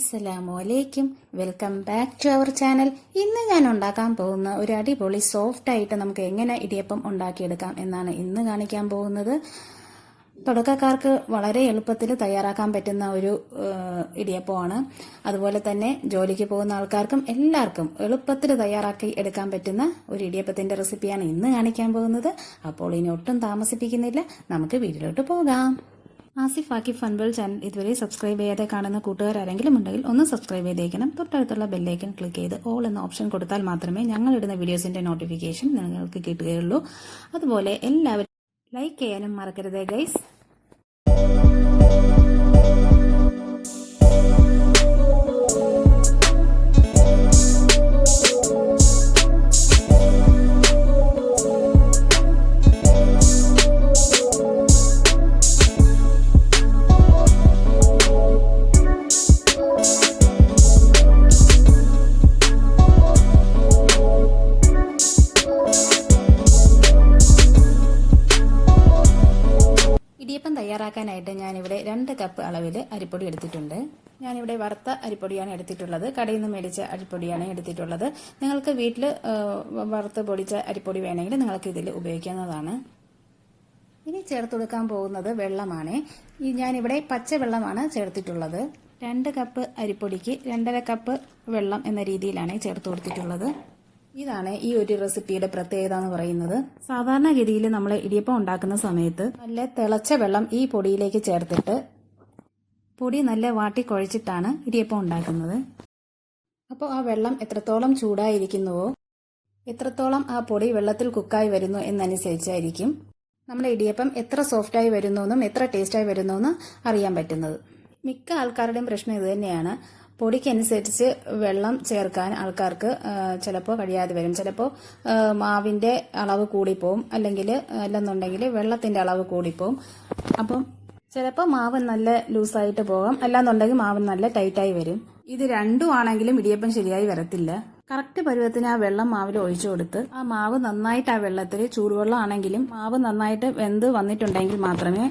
അസ്സലാമലൈക്കും, welcome back to our channel. ഇന്ന് ഞാൻ ഉണ്ടാക്കാൻ പോകുന്ന ഒരു അടിപൊളി സോഫ്റ്റ് ആയിട്ട് നമുക്ക് എങ്ങനെ ഇടിയപ്പം ഉണ്ടാക്കിയെടുക്കാം എന്നാണ് ഇന്ന് കാണിക്കാൻ പോകുന്നത്. തുടക്കക്കാർക്ക് വളരെ എളുപ്പത്തിൽ തയ്യാറാക്കാൻ പറ്റുന്ന ഒരു ഇടിയപ്പമാണ്. അതുപോലെ തന്നെ ജോലിക്ക് പോകുന്ന ആൾക്കാർക്കും എല്ലാവർക്കും എളുപ്പത്തിൽ തയ്യാറാക്കി എടുക്കാൻ പറ്റുന്ന ഒരു ഇടിയപ്പത്തിന്റെ റെസിപ്പിയാണ് ഇന്ന് കാണിക്കാൻ പോകുന്നത്. അപ്പോൾ ഇനി ഒട്ടും താമസിപ്പിക്കുന്നില്ല, നമുക്ക് വീട്ടിലോട്ട് പോകാം. ആസിഫ് ആക്കി ഫൺവേൾ ചാനൽ ഇതുവരെ സബ്സ്ക്രൈബ് ചെയ്യാതെ കാണുന്ന കൂട്ടുകാരെങ്കിലും ഉണ്ടെങ്കിൽ ഒന്ന് സബ്സ്ക്രൈബ് ചെയ്തേക്കണം. തൊട്ടടുത്തുള്ള ബെല്ലൈക്കൺ ക്ലിക്ക് ചെയ്ത് ഓൾ എന്ന ഓപ്ഷൻ കൊടുത്താൽ മാത്രമേ ഞങ്ങളിടുന്ന വീഡിയോസിന്റെ നോട്ടിഫിക്കേഷൻ നിങ്ങൾക്ക് കിട്ടുകയുള്ളൂ. അതുപോലെ എല്ലാവരും ലൈക്ക് ചെയ്യാനും മറക്കരുത് ഗൈസ്. ഇടിയപ്പം തയ്യാറാക്കാനായിട്ട് ഞാനിവിടെ 2 കപ്പ് അളവിൽ അരിപ്പൊടി എടുത്തിട്ടുണ്ട്. ഞാനിവിടെ വറുത്ത അരിപ്പൊടിയാണ് എടുത്തിട്ടുള്ളത്. കടയിൽ നിന്ന് മേടിച്ച അരിപ്പൊടിയാണ് എടുത്തിട്ടുള്ളത്. നിങ്ങൾക്ക് വീട്ടിൽ വറുത്ത് പൊടിച്ച അരിപ്പൊടി വേണമെങ്കിൽ നിങ്ങൾക്ക് ഇതിൽ ഉപയോഗിക്കാവുന്നതാണ്. ഇനി ചേർത്ത് കൊടുക്കാൻ പോകുന്നത് വെള്ളമാണ്. ഞാനിവിടെ പച്ചവെള്ളമാണ് ചേർത്തിട്ടുള്ളത്. 2 കപ്പ് അരിപ്പൊടിക്ക് 2.5 കപ്പ് വെള്ളം എന്ന രീതിയിലാണ് ചേർത്ത് കൊടുത്തിട്ടുള്ളത്. ഇതാണ് ഈ ഒരു റെസിപ്പിയുടെ പ്രത്യേകത എന്ന് പറയുന്നത്. സാധാരണഗതിയിൽ നമ്മൾ ഇടിയപ്പം ഉണ്ടാക്കുന്ന സമയത്ത് നല്ല തിളച്ച വെള്ളം ഈ പൊടിയിലേക്ക് ചേർത്തിട്ട് പൊടി നല്ല വാട്ടി കുഴച്ചിട്ടാണ് ഇടിയപ്പം ഉണ്ടാക്കുന്നത്. അപ്പോൾ ആ വെള്ളം എത്രത്തോളം ചൂടായിരിക്കുന്നുവോ എത്രത്തോളം ആ പൊടി വെള്ളത്തിൽ കുക്കായി വരുന്നു എന്നനുസരിച്ചായിരിക്കും നമ്മുടെ ഇടിയപ്പം എത്ര സോഫ്റ്റായി വരുന്നുവെന്നും എത്ര ടേസ്റ്റായി വരുന്നുവെന്നും അറിയാൻ പറ്റുന്നത്. മിക്ക ആൾക്കാരുടെയും പ്രശ്നം ഇത് തന്നെയാണ്. പൊടിക്കനുസരിച്ച് വെള്ളം ചേർക്കാൻ ആൾക്കാർക്ക് ചിലപ്പോൾ കഴിയാതെ വരും. ചിലപ്പോൾ മാവിന്റെ അളവ് കൂടിപ്പോവും, അല്ലെന്നുണ്ടെങ്കിൽ വെള്ളത്തിന്റെ അളവ് കൂടിപ്പോവും. അപ്പം ചിലപ്പോൾ മാവ് നല്ല ലൂസായിട്ട് പോകാം, അല്ലാന്നുണ്ടെങ്കിൽ മാവ് നല്ല ടൈറ്റായി വരും. ഇത് രണ്ടും ആണെങ്കിലും ഇടിയപ്പം ശരിയായി വരത്തില്ല. കറക്റ്റ് പരുവത്തിന് ആ വെള്ളം മാവിൽ ഒഴിച്ചു കൊടുത്ത് ആ മാവ് നന്നായിട്ട് ആ വെള്ളത്തിൽ ചൂടുവെള്ളം ആണെങ്കിലും മാവ് നന്നായിട്ട് വെന്ത് വന്നിട്ടുണ്ടെങ്കിൽ മാത്രമേ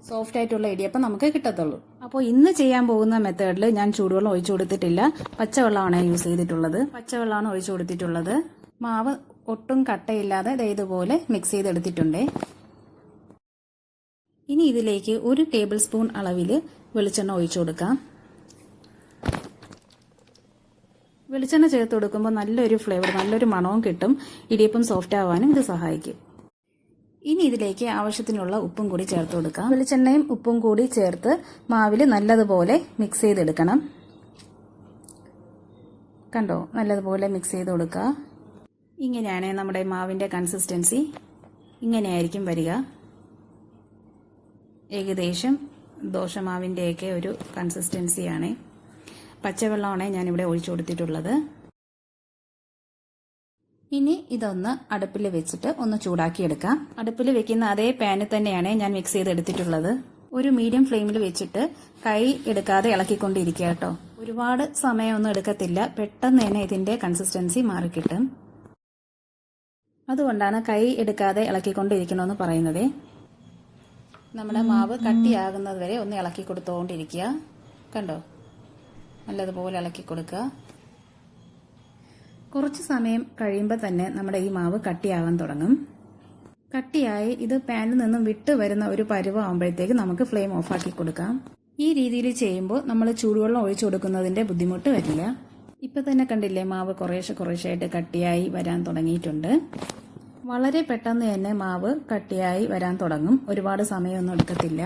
സോഫ്റ്റ് ആയിട്ടുള്ള ഇടിയപ്പം നമുക്ക് കിട്ടത്തുള്ളൂ. അപ്പോൾ ഇന്ന് ചെയ്യാൻ പോകുന്ന മെത്തേഡിൽ ഞാൻ ചൂടുവെള്ളം ഒഴിച്ചു കൊടുത്തിട്ടില്ല, പച്ചവെള്ളമാണ് യൂസ് ചെയ്തിട്ടുള്ളത്. പച്ചവെള്ളമാണ് ഒഴിച്ചു കൊടുത്തിട്ടുള്ളത്. മാവ് ഒട്ടും കട്ടയില്ലാതെ ഇതുപോലെ മിക്സ് ചെയ്തെടുത്തിട്ടുണ്ട്. ഇനി ഇതിലേക്ക് 1 ടേബിൾ സ്പൂൺ അളവിൽ വെളിച്ചെണ്ണ ഒഴിച്ചു കൊടുക്കാം. വെളിച്ചെണ്ണ ചേർത്ത് കൊടുക്കുമ്പോൾ നല്ലൊരു ഫ്ലേവർ, നല്ലൊരു മണവും കിട്ടും. ഇടിയപ്പം സോഫ്റ്റ് ആവാനും ഇത് സഹായിക്കും. ഇനി ഇതിലേക്ക് ആവശ്യത്തിനുള്ള ഉപ്പും കൂടി ചേർത്ത് കൊടുക്കാം. വെളിച്ചെണ്ണയും ഉപ്പും കൂടി ചേർത്ത് മാവിൽ നല്ലതുപോലെ മിക്സ് ചെയ്തെടുക്കണം. കണ്ടോ, നല്ലതുപോലെ മിക്സ് ചെയ്ത് കൊടുക്കുക. ഇങ്ങനെയാണ് നമ്മുടെ മാവിന്റെ കൺസിസ്റ്റൻസി. ഇങ്ങനെയായിരിക്കും വരിക. ഏകദേശം ദോശമാവിന്റെയൊക്കെ ഒരു കൺസിസ്റ്റൻസിയാണ്. പച്ചവെള്ളമാണ് ഞാനിവിടെ ഒഴിച്ചു കൊടുത്തിട്ടുള്ളത്. ഇനി ഇതൊന്ന് അടുപ്പിൽ വെച്ചിട്ട് ഒന്ന് ചൂടാക്കിയെടുക്കാം. അടുപ്പിൽ വെക്കുന്ന അതേ പാനിൽ തന്നെയാണ് ഞാൻ മിക്സ് ചെയ്തെടുത്തിട്ടുള്ളത്. ഒരു മീഡിയം ഫ്ലെയിമിൽ വെച്ചിട്ട് കൈ എടുക്കാതെ ഇളക്കിക്കൊണ്ടിരിക്കുക കേട്ടോ. ഒരുപാട് സമയമൊന്നും എടുക്കത്തില്ല, പെട്ടെന്ന് തന്നെ ഇതിന്റെ കൺസിസ്റ്റൻസി മാറിക്കിട്ടും. അതുകൊണ്ടാണ് കൈ എടുക്കാതെ ഇളക്കിക്കൊണ്ടിരിക്കണമെന്ന് പറയുന്നത്. നമ്മുടെ മാവ് കട്ടിയാകുന്നത് വരെ ഒന്ന് ഇളക്കി കൊടുത്തുകൊണ്ടിരിക്കുക. കണ്ടോ, നല്ലതുപോലെ ഇളക്കി കൊടുക്കുക. കുറച്ച് സമയം കഴിയുമ്പോൾ തന്നെ നമ്മുടെ ഈ മാവ് കട്ടിയാകാൻ തുടങ്ങും. കട്ടിയായി ഇത് പാനിൽ നിന്നും വിട്ട് വരുന്ന ഒരു പരുവമാകുമ്പോഴത്തേക്ക് നമുക്ക് ഫ്ലെയിം ഓഫാക്കി കൊടുക്കാം. ഈ രീതിയിൽ ചെയ്യുമ്പോൾ നമ്മൾ ചൂടുവെള്ളം ഒഴിച്ചു കൊടുക്കുന്നതിന്റെ ബുദ്ധിമുട്ട് വരില്ല. ഇപ്പൊ തന്നെ കണ്ടില്ലേ, മാവ് കുറേശ്ശായിട്ട് കട്ടിയായി വരാൻ തുടങ്ങിയിട്ടുണ്ട്. വളരെ പെട്ടെന്ന് തന്നെ മാവ് കട്ടിയായി വരാൻ തുടങ്ങും. ഒരുപാട് സമയമൊന്നും എടുക്കത്തില്ല.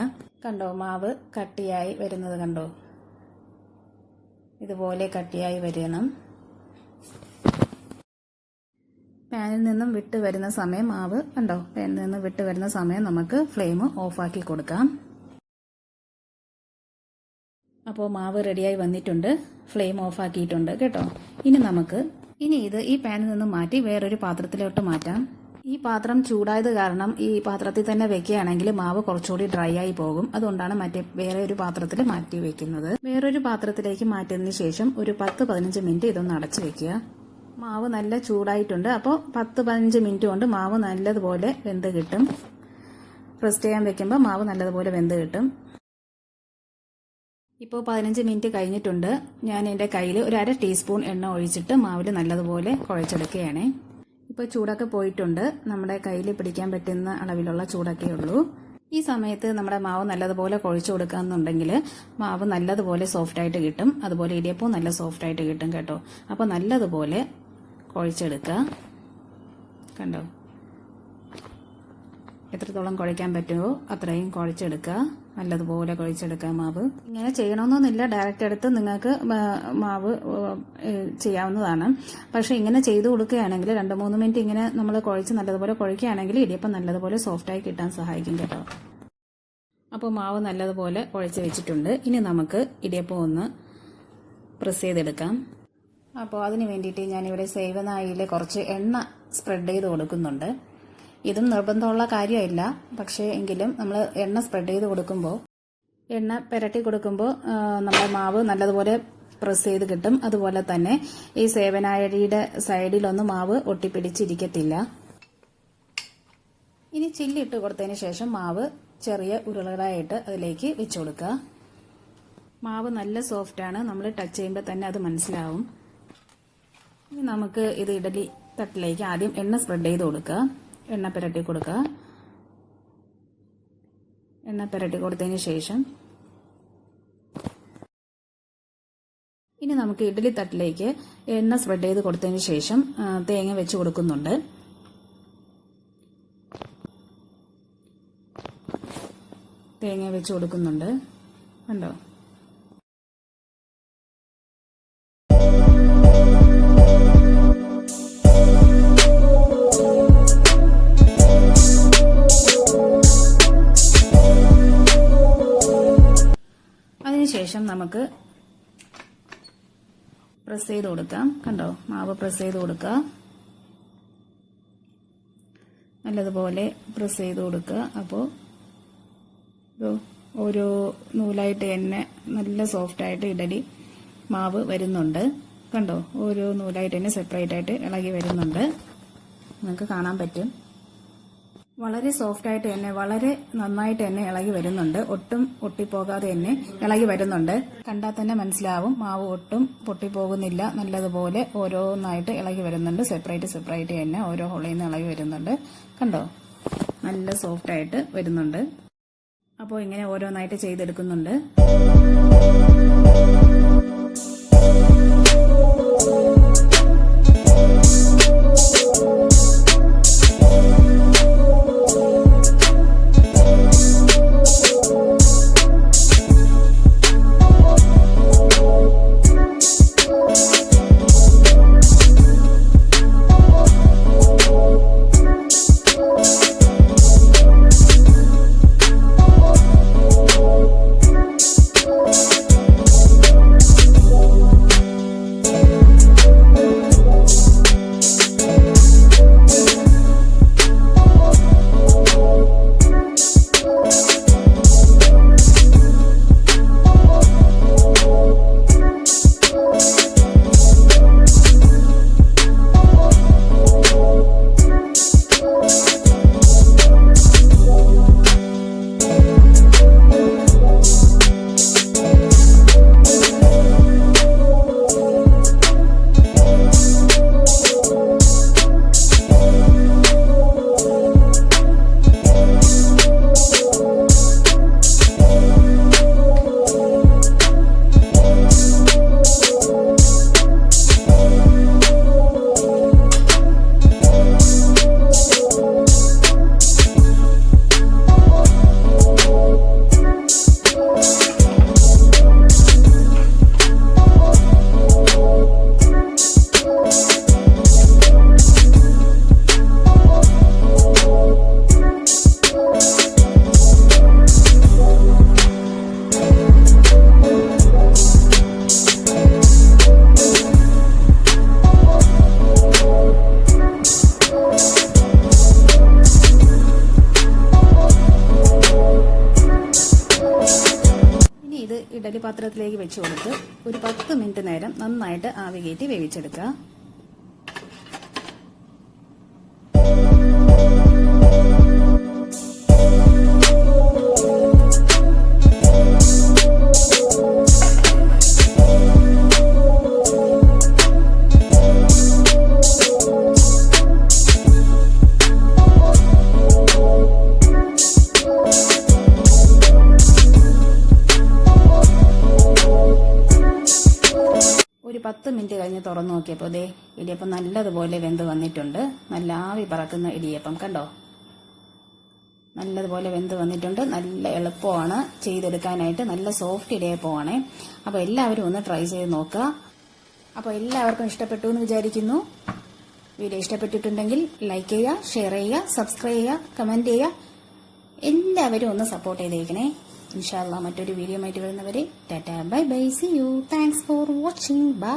കണ്ടോ, മാവ് കട്ടിയായി വരുന്നത് കണ്ടോ, ഇതുപോലെ കട്ടിയായി വരണം. പാനിൽ നിന്നും വിട്ട് വരുന്ന സമയം മാവ് കണ്ടോ, പാനിൽ നിന്നും വിട്ട് വരുന്ന സമയം നമുക്ക് ഫ്ലെയിം ഓഫാക്കി കൊടുക്കാം. അപ്പോൾ മാവ് റെഡിയായി വന്നിട്ടുണ്ട്, ഫ്ലെയിം ഓഫാക്കിയിട്ടുണ്ട് കേട്ടോ. ഇനി ഇത് ഈ പാനിൽ നിന്നും മാറ്റി വേറൊരു പാത്രത്തിലോട്ട് മാറ്റാം. ഈ പാത്രം ചൂടായത് കാരണം ഈ പാത്രത്തിൽ തന്നെ വെക്കുകയാണെങ്കിൽ മാവ് കുറച്ചുകൂടി ഡ്രൈ ആയി പോകും. അതുകൊണ്ടാണ് വേറെ ഒരു പാത്രത്തിൽ മാറ്റി വെക്കുന്നത്. വേറൊരു പാത്രത്തിലേക്ക് മാറ്റിയതിന് ശേഷം ഒരു 10-15 മിനിറ്റ് ഇതൊന്ന് അടച്ചു വെക്കുക. മാവ് നല്ല ചൂടായിട്ടുണ്ട്. അപ്പോൾ 10-15 മിനിറ്റ് കൊണ്ട് മാവ് നല്ലതുപോലെ വെന്ത് കിട്ടും. റെസ്റ്റ് ചെയ്യാൻ വെക്കുമ്പോൾ മാവ് നല്ലതുപോലെ വെന്ത് കിട്ടും. ഇപ്പോൾ 15 മിനിറ്റ് കഴിഞ്ഞിട്ടുണ്ട്. ഞാൻ എൻ്റെ കയ്യിൽ ഒരു 1/2 ടീസ്പൂൺ എണ്ണ ഒഴിച്ചിട്ട് മാവിൽ നല്ലതുപോലെ കുഴച്ചെടുക്കുകയാണ്. ഇപ്പോൾ ചൂടൊക്കെ പോയിട്ടുണ്ട്. നമ്മുടെ കയ്യിൽ പിടിക്കാൻ പറ്റുന്ന അളവിലുള്ള ചൂടൊക്കെ ഉള്ളൂ. ഈ സമയത്ത് നമ്മുടെ മാവ് നല്ലതുപോലെ കുഴച്ചു കൊടുക്കുകയെന്നുണ്ടെങ്കിൽ മാവ് നല്ലതുപോലെ സോഫ്റ്റായിട്ട് കിട്ടും. അതുപോലെ ഇടിയപ്പവും നല്ല സോഫ്റ്റായിട്ട് കിട്ടും കേട്ടോ. അപ്പോൾ നല്ലതുപോലെ കുഴച്ചെടുക്കുക. കണ്ടോ, എത്രത്തോളം കുഴയ്ക്കാൻ പറ്റുമോ അത്രയും കുഴച്ചെടുക്കുക. നല്ലതുപോലെ കുഴച്ചെടുക്കുക മാവ്. ഇങ്ങനെ ചെയ്യണമെന്നൊന്നുമില്ല, ഡയറക്റ്റ് എടുത്ത് നിങ്ങൾക്ക് മാവ് ചെയ്യാവുന്നതാണ്. പക്ഷേ ഇങ്ങനെ ചെയ്തു കൊടുക്കുകയാണെങ്കിൽ 2-3 മിനിറ്റ് ഇങ്ങനെ നമ്മൾ കുഴച്ച് നല്ലതുപോലെ കുഴയ്ക്കുകയാണെങ്കിൽ ഇടിയപ്പം നല്ലതുപോലെ സോഫ്റ്റായി കിട്ടാൻ സഹായിക്കും കേട്ടോ. അപ്പോൾ മാവ് നല്ലതുപോലെ കുഴച്ച് വെച്ചിട്ടുണ്ട്. ഇനി നമുക്ക് ഇടിയപ്പം ഒന്ന് പ്രസ് ചെയ്തെടുക്കാം. അപ്പോൾ അതിന് വേണ്ടിയിട്ട് ഞാനിവിടെ സേവനായിൽ കുറച്ച് എണ്ണ സ്പ്രെഡ് ചെയ്ത് കൊടുക്കുന്നുണ്ട്. ഇതും നിർബന്ധമുള്ള കാര്യമില്ല, പക്ഷേ എങ്കിലും നമ്മൾ എണ്ണ സ്പ്രെഡ് ചെയ്ത് കൊടുക്കുമ്പോൾ, എണ്ണ പുരട്ടി കൊടുക്കുമ്പോൾ നമ്മുടെ മാവ് നല്ലതുപോലെ പ്രസ് ചെയ്ത് കിട്ടും. അതുപോലെ തന്നെ ഈ സേവനാഴിയുടെ സൈഡിലൊന്നും മാവ് ഒട്ടിപ്പിടിച്ചിരിക്കത്തില്ല. ഇനി ചില്ലിട്ട് കൊടുത്തതിന് ശേഷം മാവ് ചെറിയ ഉരുളകളായിട്ട് അതിലേക്ക് വെച്ചു കൊടുക്കുക. മാവ് നല്ല സോഫ്റ്റാണ്, നമ്മൾ ടച്ച് ചെയ്യുമ്പോൾ തന്നെ അത് മനസ്സിലാവും. ഇനി നമുക്ക് ഇത് ഇഡലി തട്ടിലേക്ക് ആദ്യം എണ്ണ സ്പ്രെഡ് ചെയ്ത് കൊടുക്കുക. എണ്ണ പുരട്ടി കൊടുക്കുക. എണ്ണ പുരട്ടി കൊടുത്തതിന് ശേഷം ഇനി നമുക്ക് ഇഡ്ഡലി തട്ടിലേക്ക് എണ്ണ സ്പ്രെഡ് ചെയ്ത് കൊടുത്തതിന് ശേഷം തേങ്ങ വെച്ച് കൊടുക്കുന്നുണ്ട്. തേങ്ങ വെച്ച് കൊടുക്കുന്നുണ്ട്, കണ്ടോ. അതിനുശേഷം നമുക്ക് പ്രസ് ചെയ്ത് കൊടുക്കാം. കണ്ടോ, മാവ് പ്രസ് ചെയ്ത് കൊടുക്കുക. നല്ലതുപോലെ പ്രസ് ചെയ്ത് കൊടുക്കുക. അപ്പോൾ ഓരോ നൂലായിട്ട് തന്നെ നല്ല സോഫ്റ്റായിട്ട് ഇഡലി മാവ് വരുന്നുണ്ട്. കണ്ടോ, ഓരോ നൂലായിട്ട് തന്നെ സെപ്പറേറ്റ് ആയിട്ട് ഇളകി വരുന്നുണ്ട്. നിങ്ങൾക്ക് കാണാൻ പറ്റും. വളരെ സോഫ്റ്റായിട്ട് തന്നെ വളരെ നന്നായിട്ട് തന്നെ ഇളകി വരുന്നുണ്ട്. ഒട്ടും പൊട്ടിപ്പോകാതെ തന്നെ ഇളകി വരുന്നുണ്ട്. കണ്ടാൽ തന്നെ മനസ്സിലാവും മാവ് ഒട്ടും പൊട്ടിപ്പോകുന്നില്ല. നല്ലതുപോലെ ഓരോന്നായിട്ട് ഇളകി വരുന്നുണ്ട്. സെപ്പറേറ്റ് തന്നെ ഓരോ ഹോളിൽ നിന്ന് ഇളകി വരുന്നുണ്ട്. കണ്ടോ, നല്ല സോഫ്റ്റായിട്ട് വരുന്നുണ്ട്. അപ്പോൾ ഇങ്ങനെ ഓരോന്നായിട്ട് ചെയ്തെടുക്കുന്നുണ്ട്. ഇഡലി പാത്രത്തിലേക്ക് വെച്ച് കൊടുത്ത് ഒരു 10 മിനിറ്റ് നേരം നന്നായിട്ട് ആവി കയറ്റി വേവിച്ചെടുക്കുക. 10 മിനിറ്റ് കഴിഞ്ഞ് തുറന്നു നോക്കിയപ്പോൾ ദേ ഇടിയപ്പം നല്ലതുപോലെ വെന്ത് വന്നിട്ടുണ്ട്. നല്ല ആവി പറക്കുന്ന ഇടിയപ്പം കണ്ടോ, നല്ലതുപോലെ വെന്ത് വന്നിട്ടുണ്ട്. നല്ല എളുപ്പമാണ് ചെയ്തെടുക്കാനായിട്ട്, നല്ല സോഫ്റ്റ് ഇടിയപ്പമാണ്. അപ്പോൾ എല്ലാവരും ഒന്ന് ട്രൈ ചെയ്ത് നോക്കുക. അപ്പോൾ എല്ലാവർക്കും ഇഷ്ടപ്പെട്ടു എന്ന് വിചാരിക്കുന്നു. വീഡിയോ ഇഷ്ടപ്പെട്ടിട്ടുണ്ടെങ്കിൽ ലൈക്ക് ചെയ്യുക, ഷെയർ ചെയ്യുക, സബ്സ്ക്രൈബ് ചെയ്യുക, കമന്റ് ചെയ്യുക. എല്ലാവരും ഒന്ന് സപ്പോർട്ട് ചെയ്തേക്കണേ. ഇൻഷാ അല്ലാഹ് മറ്റൊരു വീഡിയോ ആയിട്ട് വരുന്നവരെ tata bye bye, see you, thanks for watching, by.